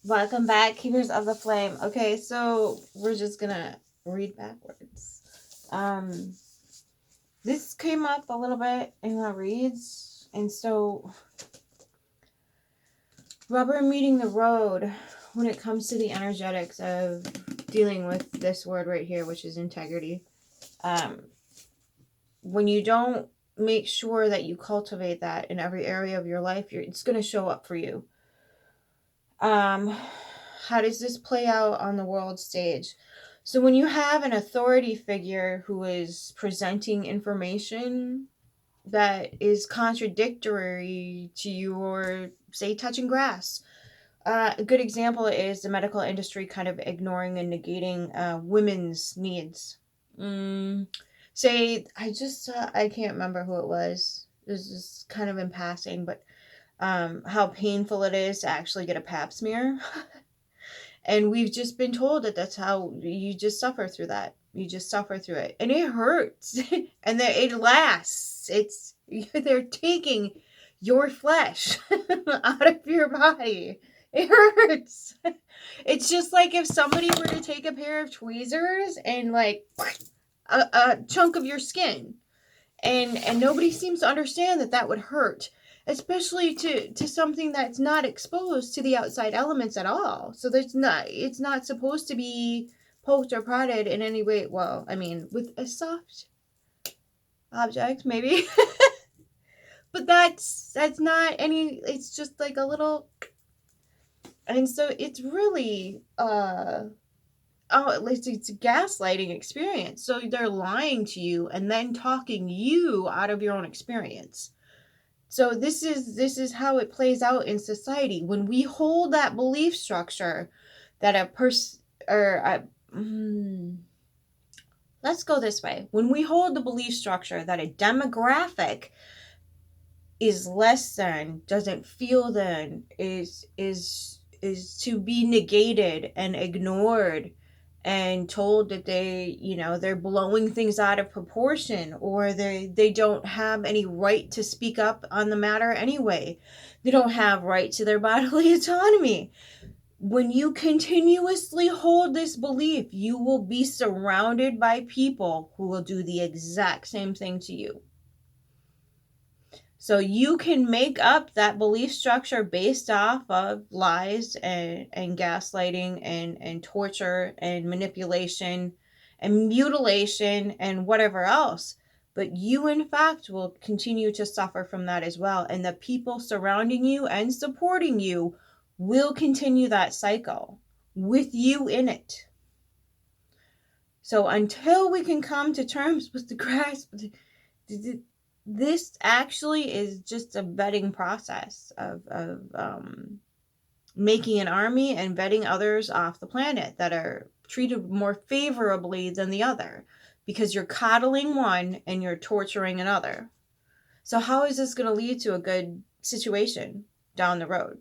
Welcome back, Keepers of the Flame. Okay, so we're just gonna read backwards. This came up a little bit in our reads, and so rubber meeting the road when it comes to the energetics of dealing with this word right here, which is integrity. When you don't make sure that you cultivate that in every area of your life, it's going to show up for you. How does this play out on the world stage? So when you have an authority figure who is presenting information that is contradictory to your, say, touching grass. A good example is the medical industry kind of ignoring and negating women's needs. Say, I can't remember who it was. This is kind of in passing, but how painful it is to actually get a pap smear. And we've just been told that that's how you just suffer through that. You just suffer through it. And it hurts. And that it lasts. They're taking your flesh out of your body. It hurts. It's just like if somebody were to take a pair of tweezers and like a chunk of your skin. And nobody seems to understand that that would hurt, especially to something that's not exposed to the outside elements at all. So it's not supposed to be poked or prodded in any way. Well, I mean, with a soft object maybe. But that's not any, it's just like a little. And so it's really it's a gaslighting experience. So they're lying to you and then talking you out of your own experience. So this is how it plays out in society. When we hold that belief structure that a person let's go this way. When we hold the belief structure that a demographic is less than, doesn't feel than, is to be negated and ignored and told that they're blowing things out of proportion, or they don't have any right to speak up on the matter anyway. They don't have right to their bodily autonomy. When you continuously hold this belief, you will be surrounded by people who will do the exact same thing to you. So you can make up that belief structure based off of lies and gaslighting and torture and manipulation and mutilation and whatever else. But you, in fact, will continue to suffer from that as well. And the people surrounding you and supporting you will continue that cycle with you in it. So until we can come to terms with the grasp, this actually is just a vetting process of making an army and vetting others off the planet that are treated more favorably than the other, because you're coddling one and you're torturing another. So how is this going to lead to a good situation down the road?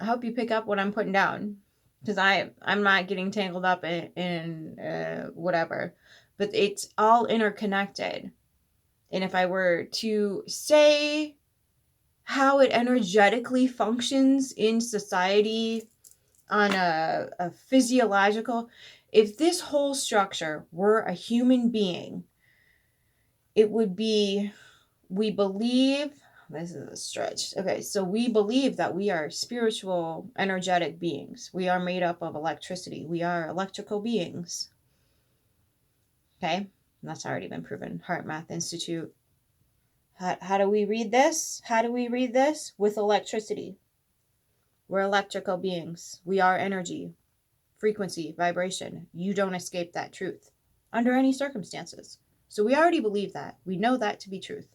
I hope you pick up what I'm putting down, because I'm not getting tangled up in whatever, but it's all interconnected. And if I were to say how it energetically functions in society on a physiological, if this whole structure were a human being, it would be, we believe, this is a stretch. Okay, so we believe that we are spiritual, energetic beings. We are made up of electricity. We are electrical beings. Okay, and that's already been proven. Heart Math Institute. How do we read this? How do we read this? With electricity. We're electrical beings. We are energy, frequency, vibration. You don't escape that truth under any circumstances. So we already believe that. We know that to be truth.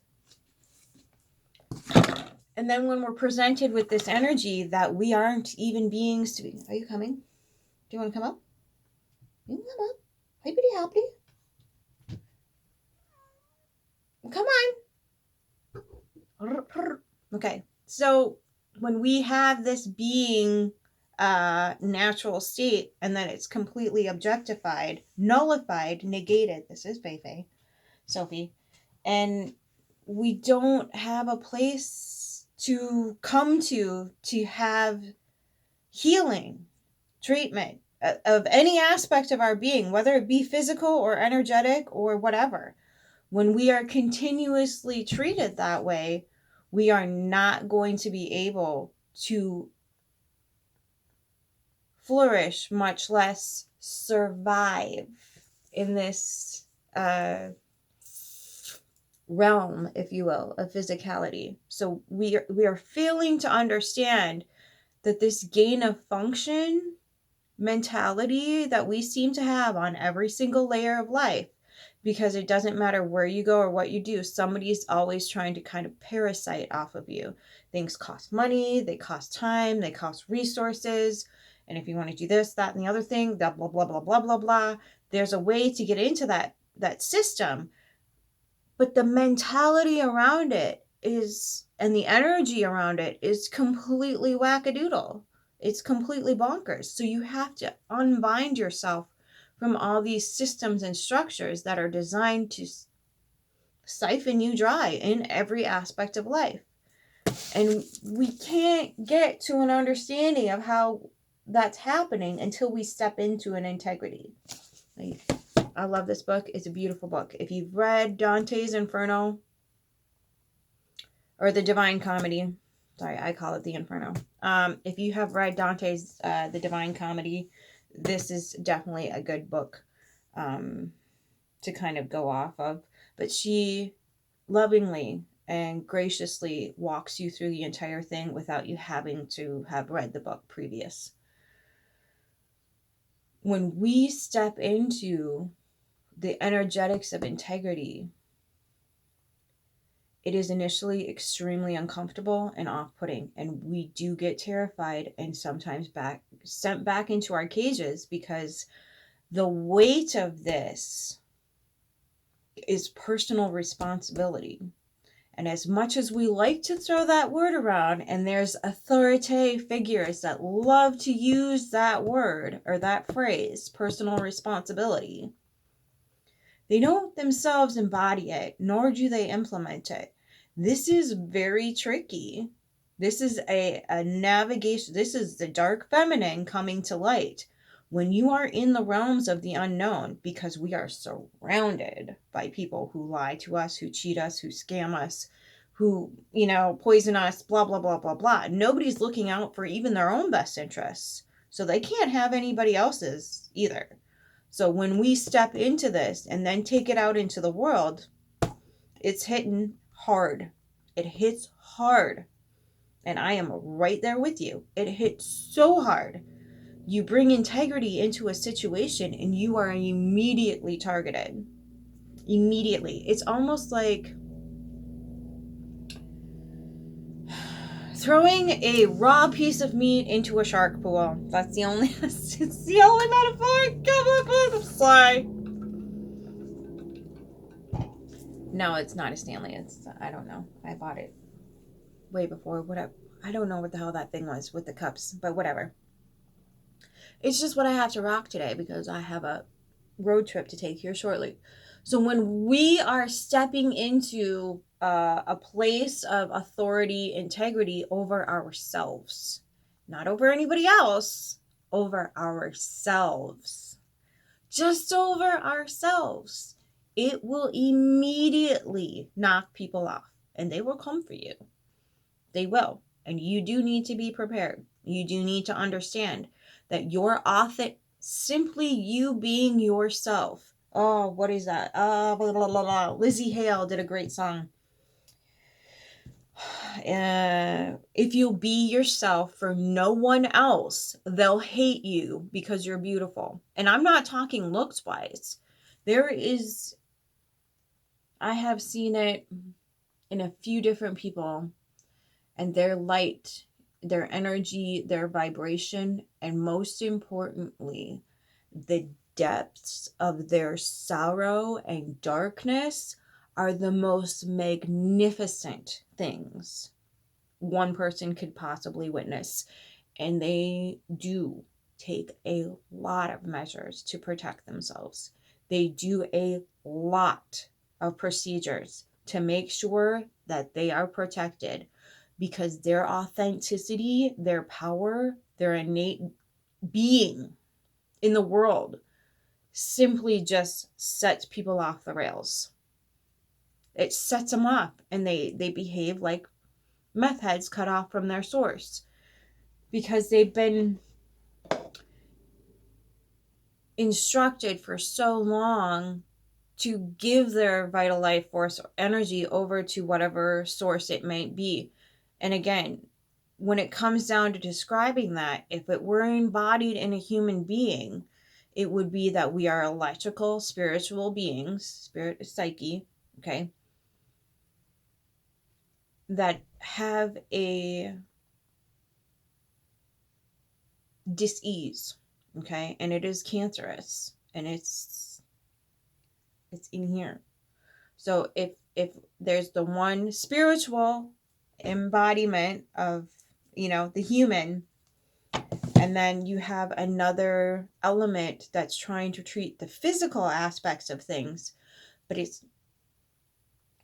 And then when we're presented with this energy that we aren't even beings to be. Are you coming? Do you want to come up? You can come up. Hippity hoppity. Come on. Okay. So when we have this being natural state, and then it's completely objectified, nullified, negated. This is Sophie. And we don't have a place to come to have healing, treatment of any aspect of our being, whether it be physical or energetic or whatever. When we are continuously treated that way, we are not going to be able to flourish, much less survive in this realm, if you will, of physicality. So we are failing to understand that this gain of function mentality that we seem to have on every single layer of life, because it doesn't matter where you go or what you do, somebody's always trying to kind of parasite off of you. Things cost money, they cost time, they cost resources, and if you want to do this, that, and the other thing, that blah blah blah blah blah blah, there's a way to get into that system. But the mentality around it is, and the energy around it is completely wackadoodle. It's completely bonkers. So you have to unbind yourself from all these systems and structures that are designed to siphon you dry in every aspect of life. And we can't get to an understanding of how that's happening until we step into an integrity. Like, I love this book. It's a beautiful book. If you've read Dante's Inferno, or the Divine Comedy, sorry, I call it the Inferno. If you have read Dante's The Divine Comedy, this is definitely a good book to kind of go off of. But she lovingly and graciously walks you through the entire thing without you having to have read the book previous. When we step into the energetics of integrity, it is initially extremely uncomfortable and off-putting, and we do get terrified and sometimes sent back into our cages, because the weight of this is personal responsibility. And as much as we like to throw that word around, and there's authoritative figures that love to use that word or that phrase, personal responsibility, they don't themselves embody it, nor do they implement it. This is very tricky. This is a navigation. This is the dark feminine coming to light. When you are in the realms of the unknown, because we are surrounded by people who lie to us, who cheat us, who scam us, who, poison us, blah, blah, blah, blah, blah. Nobody's looking out for even their own best interests. So they can't have anybody else's either. So when we step into this and then take it out into the world, it's hitting hard. It hits hard. And I am right there with you. It hits so hard. You bring integrity into a situation and you are immediately targeted. Immediately. It's almost like throwing a raw piece of meat into a shark pool. It's the only metaphor. Come up with. I'm sorry. No, it's not a Stanley. I don't know. I bought it way before. I don't know what the hell that thing was with the cups, but whatever. It's just what I have to rock today because I have a road trip to take here shortly. So when we are stepping into a place of authority, integrity over ourselves, not over anybody else, over ourselves, just over ourselves, it will immediately knock people off and they will come for you. They will. And you do need to be prepared. You do need to understand that your simply you being yourself. Oh, what is that? Blah, blah, blah, blah. Lizzie Hale did a great song. If you be yourself for no one else, they'll hate you because you're beautiful. And I'm not talking looks wise. I have seen it in a few different people, and their light, their energy, their vibration, and most importantly, the depths of their sorrow and darkness are the most magnificent things one person could possibly witness. And they do take a lot of measures to protect themselves. They do a lot of procedures to make sure that they are protected. because their authenticity, their power, their innate being in the world simply just sets people off the rails. It sets them off, and they behave like meth heads cut off from their source, because they've been instructed for so long to give their vital life force or energy over to whatever source it might be. And again, when it comes down to describing that, if it were embodied in a human being, it would be that we are electrical, spiritual beings, spirit, psyche, okay, that have a dis-ease, okay, and it is cancerous, and it's in here. So if there's the one spiritual embodiment of, the human, and then you have another element that's trying to treat the physical aspects of things, but it's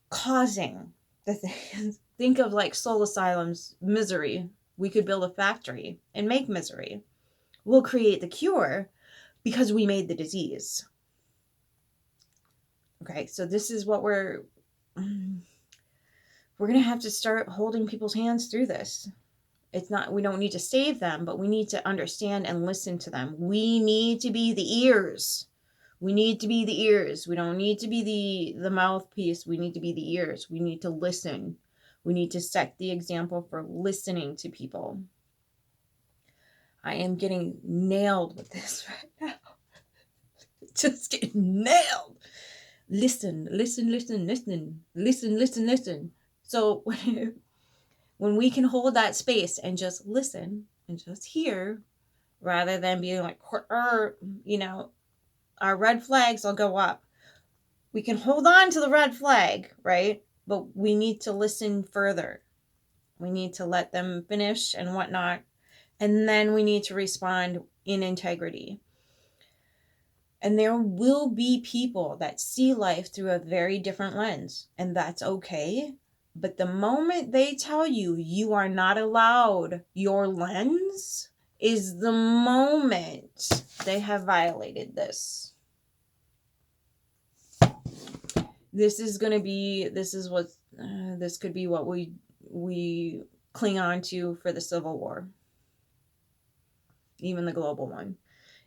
causing the things. Think of like Soul Asylum's misery. We could build a factory and make misery. We'll create the cure because we made the disease. Okay, so this is what we're going to have to start holding people's hands through this. It's not, we don't need to save them, but we need to understand and listen to them. We need to be the ears. We need to be the ears. We don't need to be the mouthpiece. We need to be the ears. We need to listen. We need to set the example for listening to people. I am getting nailed with this right now. Just getting nailed. Listen. So when we can hold that space and just listen and just hear, rather than being like, our red flags will go up. We can hold on to the red flag, right? But we need to listen further. We need to let them finish and whatnot. And then we need to respond in integrity. And there will be people that see life through a very different lens, and that's okay. But the moment they tell you you are not allowed your lens is the moment they have violated this. This could be what we cling on to for the Civil War, even the global one,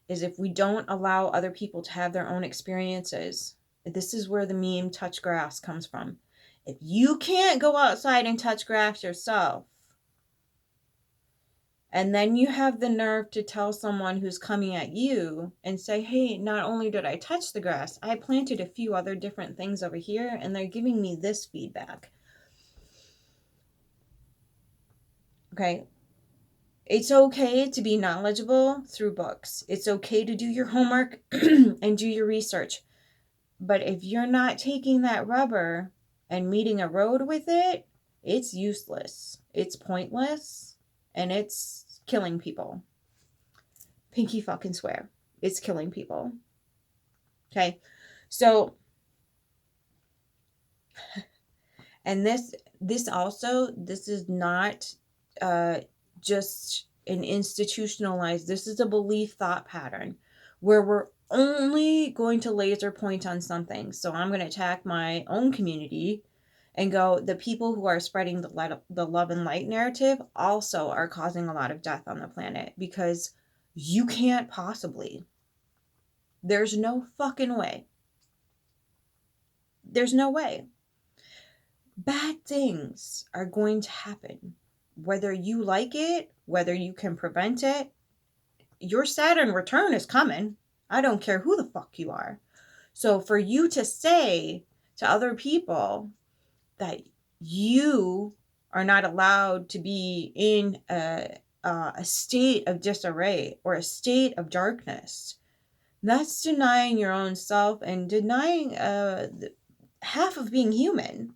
is if we don't allow other people to have their own experiences. This is where the meme touch grass comes from. If you can't go outside and touch grass yourself, and then you have the nerve to tell someone who's coming at you and say, hey, not only did I touch the grass, I planted a few other different things over here, and they're giving me this feedback. Okay. It's okay to be knowledgeable through books. It's okay to do your homework and do your research. But if you're not taking that rubber and meeting a road with it, it's useless. It's pointless. And it's killing people. Pinky fucking swear. It's killing people. Okay. So, and this is not just an institutionalized, this is a belief thought pattern where we're only going to laser point on something. So I'm going to attack my own community and go, the people who are spreading the love and light narrative also are causing a lot of death on the planet, because you can't possibly. There's no fucking way. There's no way. Bad things are going to happen. Whether you like it, whether you can prevent it, your Saturn return is coming. I don't care who the fuck you are. So for you to say to other people that you are not allowed to be in a state of disarray or a state of darkness, that's denying your own self and denying half of being human.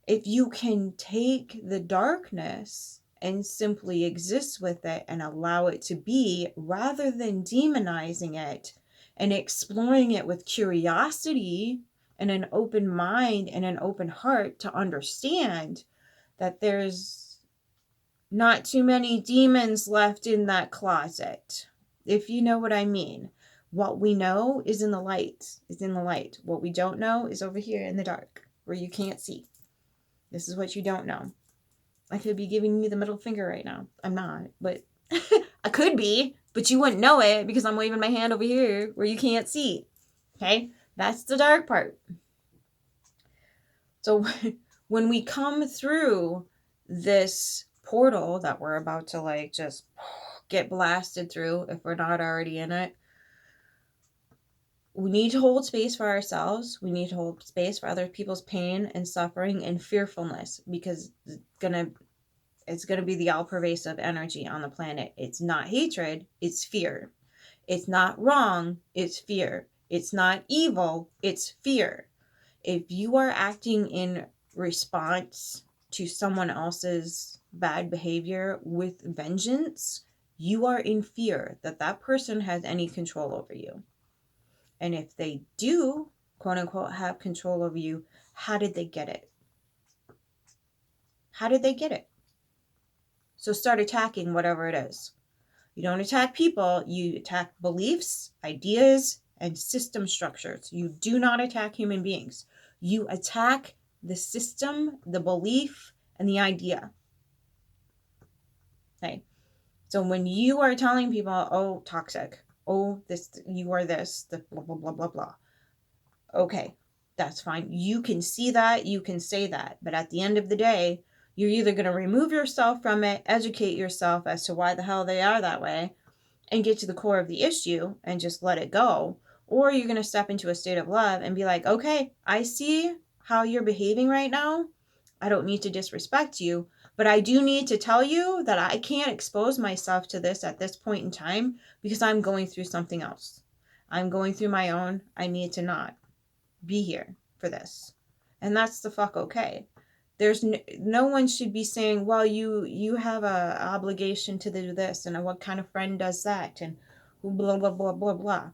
If you can take the darkness and simply exist with it and allow it to be, rather than demonizing it and exploring it with curiosity and an open mind and an open heart to understand that there's Not too many demons left in that closet, if you know what I mean. What we know is in the light. Is in the light. What we don't know is over here in the dark, where you can't see. This is what you don't know. I could be giving you the middle finger right now. I'm not, but I could be, but you wouldn't know it because I'm waving my hand over here where you can't see. Okay? That's the dark part. So when we come through this portal that we're about to like just get blasted through, if we're not already in it, we need to hold space for ourselves. We need to hold space for other people's pain and suffering and fearfulness, because it's gonna be the all-pervasive energy on the planet. It's not hatred, it's fear. It's not wrong, it's fear. It's not evil, it's fear. If you are acting in response to someone else's bad behavior with vengeance, you are in fear that that person has any control over you. And if they do, quote unquote, have control over you, how did they get it? How did they get it? So start attacking whatever it is. You don't attack people, you attack beliefs, ideas, and system structures. You do not attack human beings. You attack the system, the belief, and the idea. Okay. So when you are telling people, oh, toxic, oh, this, you are this, the blah, blah, blah, blah, blah. Okay, that's fine. You can see that, you can say that. But at the end of the day, you're either going to remove yourself from it, educate yourself as to why the hell they are that way, and get to the core of the issue and just let it go. Or you're going to step into a state of love and be like, okay, I see how you're behaving right now. I don't need to disrespect you, but I do need to tell you that I can't expose myself to this at this point in time because I'm going through something else. I'm going through my own. I need to not be here for this. And that's the fuck okay. There's no one should be saying, well, you have a obligation to do this, and what kind of friend does that, and blah blah blah blah blah.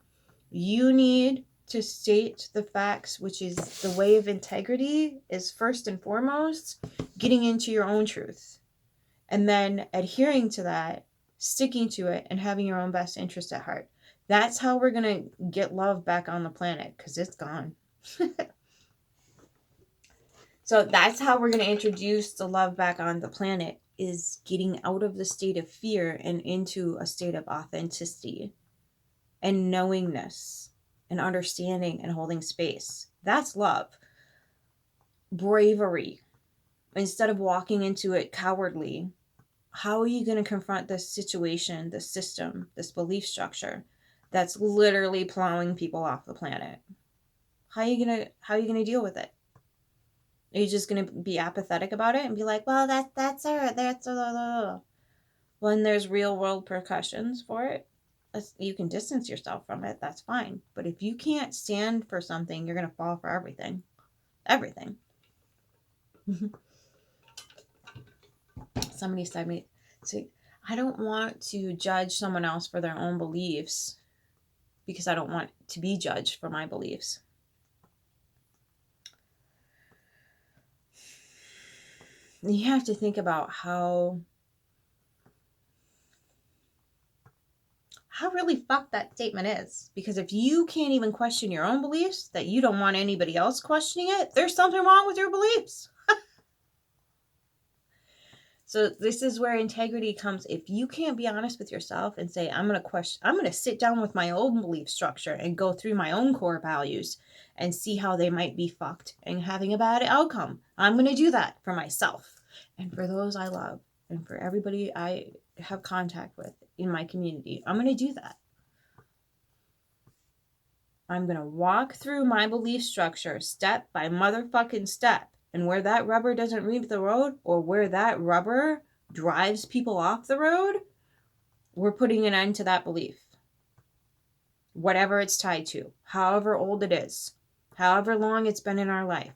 You need to state the facts, which is the way of integrity, is first and foremost getting into your own truth, and then adhering to that, sticking to it, and having your own best interest at heart. That's how we're gonna get love back on the planet, because it's gone. So that's how we're going to introduce the love back on the planet, is getting out of the state of fear and into a state of authenticity and knowingness and understanding and holding space. That's love. Bravery. Instead of walking into it cowardly, how are you going to confront this situation, this system, this belief structure that's literally plowing people off the planet? How are you going to deal with it? Are you just going to be apathetic about it and be like, well, that's her, that's when there's real world repercussions for it? You can distance yourself from it, that's fine. But if you can't stand for something, you're going to fall for everything. Everything. Somebody said me, so I don't want to judge someone else for their own beliefs because I don't want to be judged for my beliefs. You have to think about how really fucked that statement is. Because if you can't even question your own beliefs, that you don't want anybody else questioning it, there's something wrong with your beliefs. So this is where integrity comes. If you can't be honest with yourself and say, I'm going to sit down with my own belief structure and go through my own core values and see how they might be fucked and having a bad outcome. I'm going to do that for myself and for those I love and for everybody I have contact with in my community. I'm going to do that. I'm going to walk through my belief structure step by motherfucking step. And where that rubber doesn't meet the road, or where that rubber drives people off the road, we're putting an end to that belief. Whatever it's tied to, however old it is, however long it's been in our life,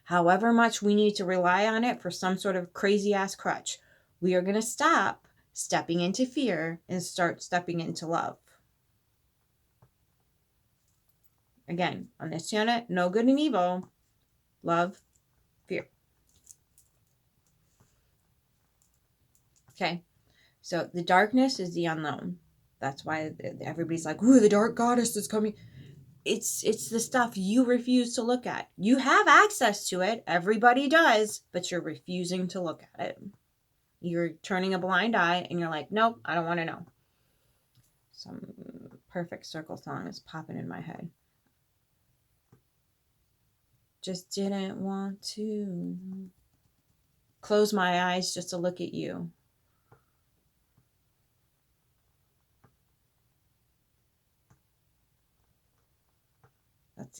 however much we need to rely on it for some sort of crazy ass crutch, we are going to stop stepping into fear and start stepping into love. Again, on this channel, no good and evil, love, fear. Okay. So the darkness is the unknown. That's why everybody's like, ooh, the dark goddess is coming. It's the stuff you refuse to look at. You have access to it. Everybody does, but you're refusing to look at it. You're turning a blind eye and you're like, nope, I don't want to know. Some Perfect Circle song is popping in my head. Just didn't want to close my eyes just to look at you.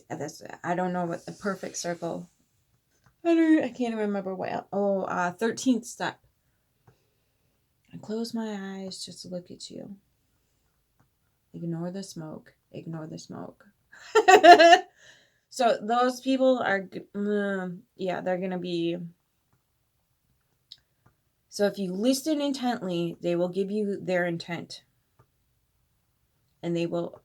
That's I don't know what the Perfect Circle. I can't remember what. 13th step. I close my eyes just to look at you. Ignore the smoke. Ignore the smoke. So those people are, they're going to be. So if you listen intently, they will give you their intent. And they will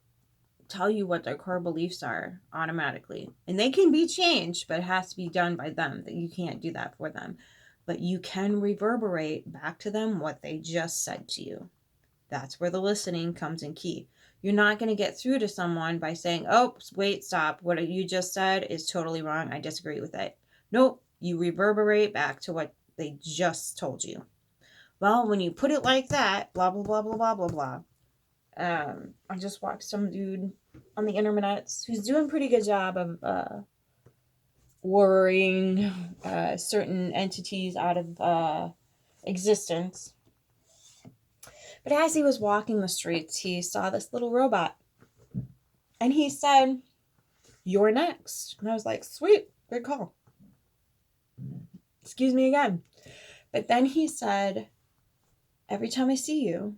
tell you what their core beliefs are automatically. And they can be changed, but it has to be done by them. That you can't do that for them. But you can reverberate back to them what they just said to you. That's where the listening comes in key. You're not going to get through to someone by saying, oh, wait, stop. What you just said is totally wrong. I disagree with it. Nope. You reverberate back to what they just told you. Well, when you put it like that, blah, blah, blah, blah, blah, blah, blah. I just watched some dude on the internet who's doing a pretty good job of worrying certain entities out of existence. But as he was walking the streets, he saw this little robot. And he said, you're next. And I was like, sweet, good call. Excuse me again. But then he said, every time I see you,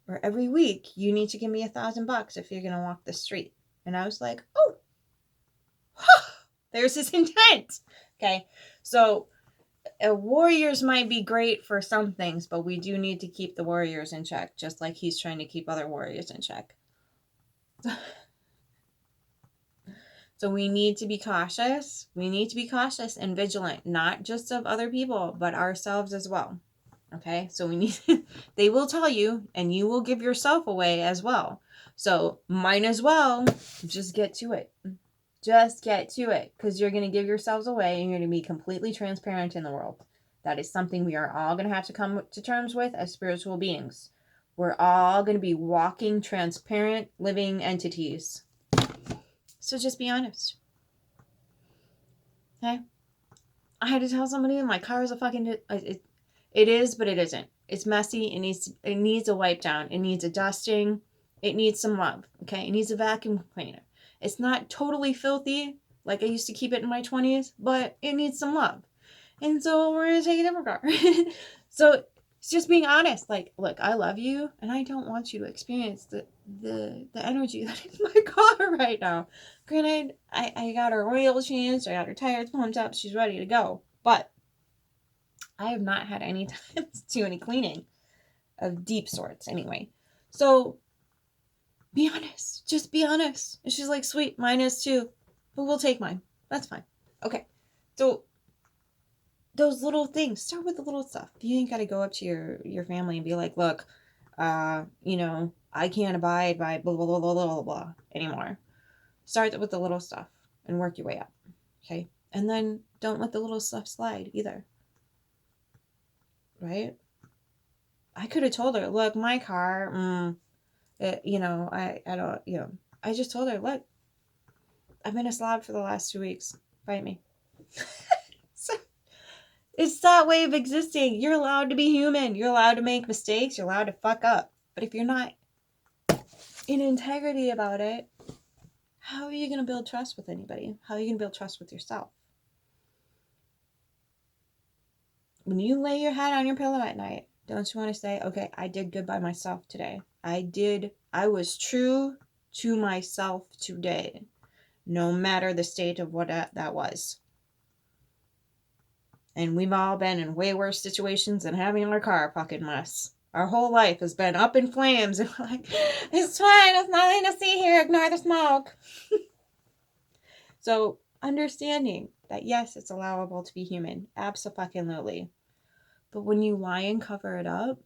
or every week, you need to give me $1,000 if you're going to walk the street. And I was like, oh, there's his intent. Okay. So warriors might be great for some things, but we do need to keep the warriors in check, just like he's trying to keep other warriors in check. So we need to be cautious. We need to be cautious and vigilant, not just of other people, but ourselves as well. Okay, so we need, they will tell you, and you will give yourself away as well. So might as well just get to it. Just get to it, because you're going to give yourselves away and you're going to be completely transparent in the world. That is something we are all going to have to come to terms with as spiritual beings. We're all going to be walking, transparent, living entities. So just be honest. Okay? I had to tell somebody my car is a fucking... It is, but it isn't. It's messy. It needs a wipe down. It needs a dusting. It needs some love. Okay? It needs a vacuum cleaner. It's not totally filthy like I used to keep it in my 20s, but it needs some love. And so we're going to take a different car. So it's just being honest. Like, look, I love you, and I don't want you to experience the energy that is my car right now. Granted, I got her oil changed. I got her tires pumped up. She's ready to go. But I have not had any time to do any cleaning of deep sorts anyway. So be honest. Just be honest. And she's like, sweet, mine is too. But we'll take mine. That's fine. Okay. So those little things, start with the little stuff. You ain't got to go up to your family and be like, look, I can't abide by blah, blah, blah, blah, blah, blah anymore. Start with the little stuff and work your way up. Okay. And then don't let the little stuff slide either. Right? I could have told her, look, my car, I don't, I just told her, look, I've been a slob for the last 2 weeks. Fight me. So, it's that way of existing. You're allowed to be human. You're allowed to make mistakes. You're allowed to fuck up. But if you're not in integrity about it, how are you going to build trust with anybody? How are you going to build trust with yourself? When you lay your head on your pillow at night, don't you want to say, okay, I did good by myself today. I was true to myself today, no matter the state of what that was. And we've all been in way worse situations than having our car fucking mess. Our whole life has been up in flames, and we're like, it's fine, there's nothing to see here, ignore the smoke. So, understanding that yes, it's allowable to be human, abso-fucking-lutely. But when you lie and cover it up,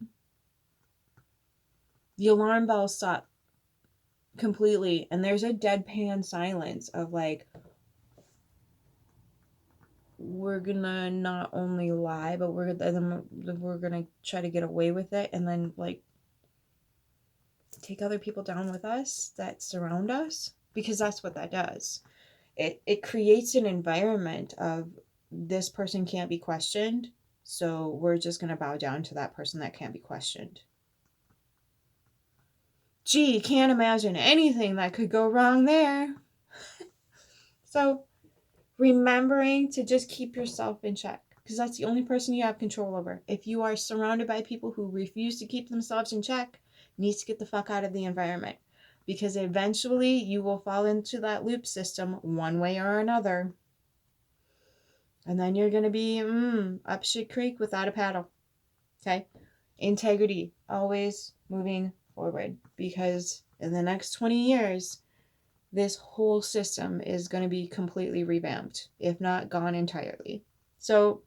the alarm bells stop completely, and there's a deadpan silence of like, we're gonna not only lie, but we're gonna try to get away with it, and then like take other people down with us that surround us, because that's what that does. It creates an environment of, this person can't be questioned, so we're just gonna bow down to that person that can't be questioned. Gee, can't imagine anything that could go wrong there. So remembering to just keep yourself in check, because that's the only person you have control over. If you are surrounded by people who refuse to keep themselves in check, needs to get the fuck out of the environment, because eventually you will fall into that loop system one way or another, and then you're going to be up shit creek without a paddle. Okay? Integrity, always moving forward, because in the next 20 years this whole system is going to be completely revamped, if not gone entirely. So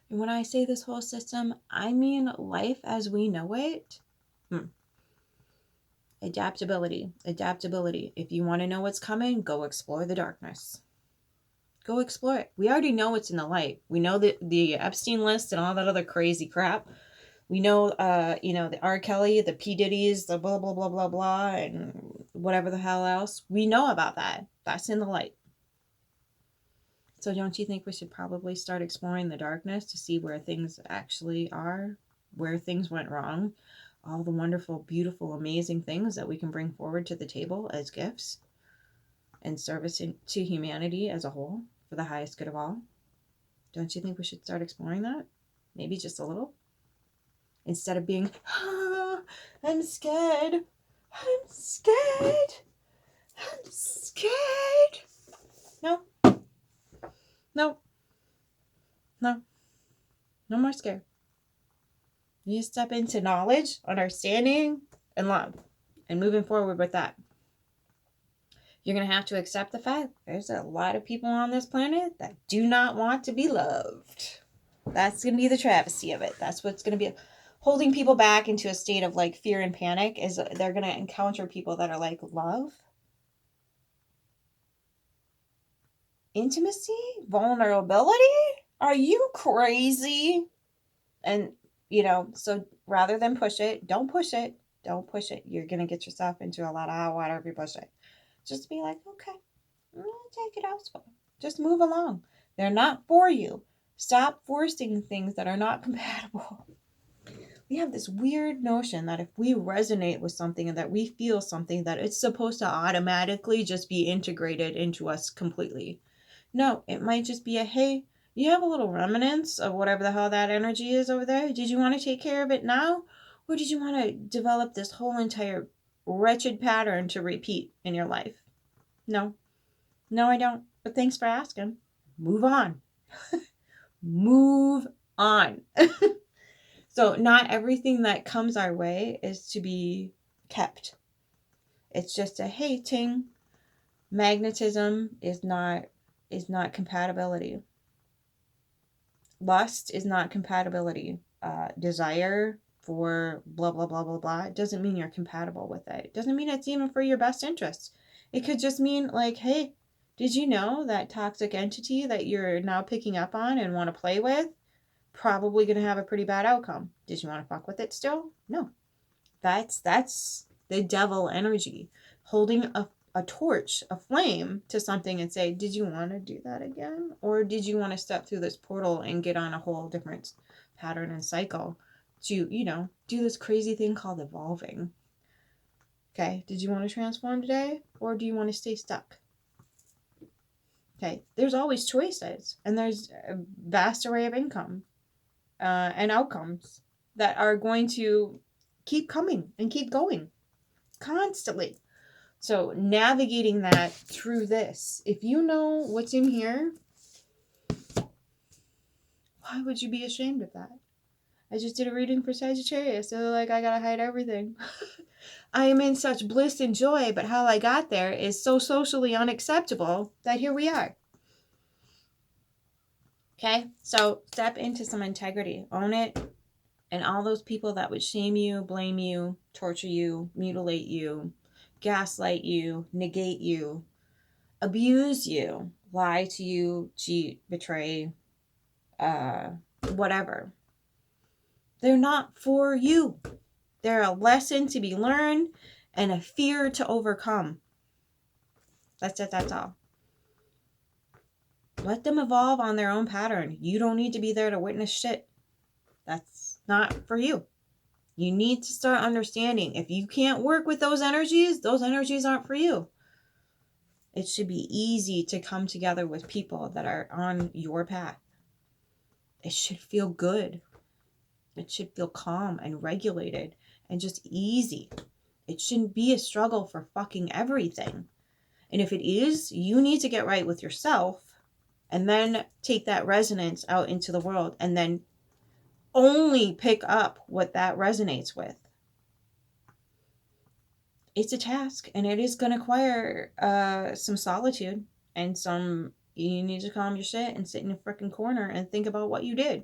when I say this whole system, I mean life as we know it. Adaptability. If you want to know what's coming, go explore the darkness. Go explore it. We already know what's in the light. We know the Epstein list and all that other crazy crap. We know, the R. Kelly, the P. Diddy's, the blah, blah, blah, blah, blah, and whatever the hell else. We know about that. That's in the light. So don't you think we should probably start exploring the darkness to see where things actually are, where things went wrong, all the wonderful, beautiful, amazing things that we can bring forward to the table as gifts and service to humanity as a whole for the highest good of all? Don't you think we should start exploring that? Maybe just a little? Instead of being, I'm scared. I'm scared. I'm scared. No. No. No. No more scare. You step into knowledge, understanding, and love. And moving forward with that. You're going to have to accept the fact there's a lot of people on this planet that do not want to be loved. That's going to be the travesty of it. That's what's going to be holding people back into a state of like fear and panic, is they're going to encounter people that are like, love, intimacy, vulnerability. Are you crazy? And, so rather than push it, don't push it. Don't push it. You're going to get yourself into a lot of hot water if you push it. Just be like, okay, I'm going to take it elsewhere. Just move along. They're not for you. Stop forcing things that are not compatible. We have this weird notion that if we resonate with something and that we feel something, that it's supposed to automatically just be integrated into us completely. No, it might just be a, hey, you have a little remnants of whatever the hell that energy is over there. Did you want to take care of it now? Or did you want to develop this whole entire wretched pattern to repeat in your life? No. No, I don't. But thanks for asking. Move on. Move on. So not everything that comes our way is to be kept. It's just a, hey, ting. Magnetism is not compatibility. Lust is not compatibility. Desire for blah, blah, blah, blah, blah. It doesn't mean you're compatible with it. It doesn't mean it's even for your best interests. It could just mean like, hey, did you know that toxic entity that you're now picking up on and want to play with, probably going to have a pretty bad outcome? Did you want to fuck with it still? No. That's the devil energy holding a torch, a flame to something and say, did you want to do that again? Or did you want to step through this portal and get on a whole different pattern and cycle to, do this crazy thing called evolving? Okay, did you want to transform today? Or do you want to stay stuck? Okay, there's always choices, and there's a vast array of income and outcomes that are going to keep coming and keep going constantly. So navigating that through this, if you know what's in here, why would you be ashamed of that? I just did a reading for Sagittarius, so like I gotta hide everything. I am in such bliss and joy, but how I got there is so socially unacceptable that here we are. Okay? So step into some integrity. Own it. And all those people that would shame you, blame you, torture you, mutilate you, gaslight you, negate you, abuse you, lie to you, cheat, betray, whatever. They're not for you. They're a lesson to be learned and a fear to overcome. That's it, that's all. Let them evolve on their own pattern. You don't need to be there to witness shit. That's not for you. You need to start understanding if you can't work with those energies aren't for you. It should be easy to come together with people that are on your path. It should feel good. It should feel calm and regulated and just easy. It shouldn't be a struggle for fucking everything. And if it is, you need to get right with yourself and then take that resonance out into the world and then only pick up what that resonates with. It's a task and it is going to require some solitude and some, you need to calm your shit and sit in a freaking corner and think about what you did.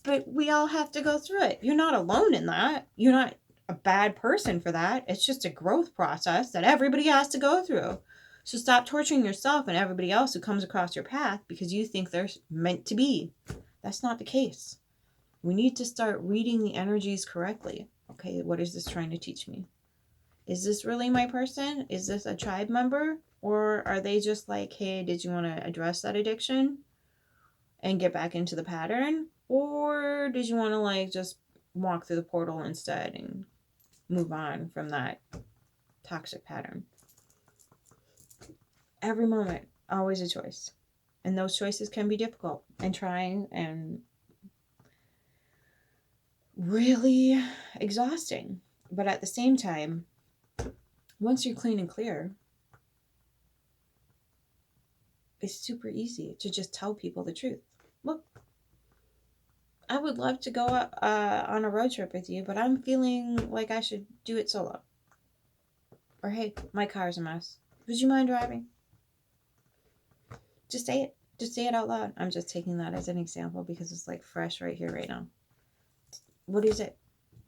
But we all have to go through it. You're not alone in that. You're not a bad person for that. It's just a growth process that everybody has to go through. So stop torturing yourself and everybody else who comes across your path because you think they're meant to be. That's not the case. We need to start reading the energies correctly. Okay, what is this trying to teach me? Is this really my person? Is this a tribe member? Or are they just like, hey, did you want to address that addiction and get back into the pattern? Or did you want to like just walk through the portal instead and move on from that toxic pattern? Every moment, always a choice. And those choices can be difficult and trying and really exhausting. But at the same time, once you're clean and clear, it's super easy to just tell people the truth. Look, I would love to go on a road trip with you, but I'm feeling like I should do it solo. Or hey, my car's a mess. Would you mind driving? Just say it. Just say it out loud. I'm just taking that as an example because it's like fresh right here, right now. What is it?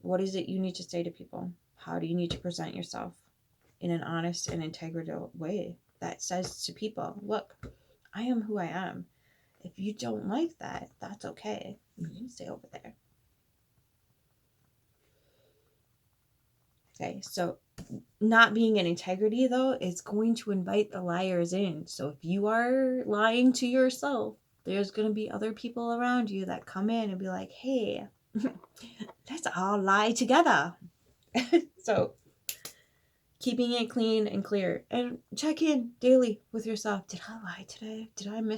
What is it you need to say to people? How do you need to present yourself in an honest and integral way that says to people, look, I am who I am. If you don't like that, that's okay. You can stay over there. Okay, so not being in integrity, though, is going to invite the liars in. So if you are lying to yourself, there's going to be other people around you that come in and be like, hey, let's all lie together. So keeping it clean and clear and check in daily with yourself. Did I lie today? Did I miss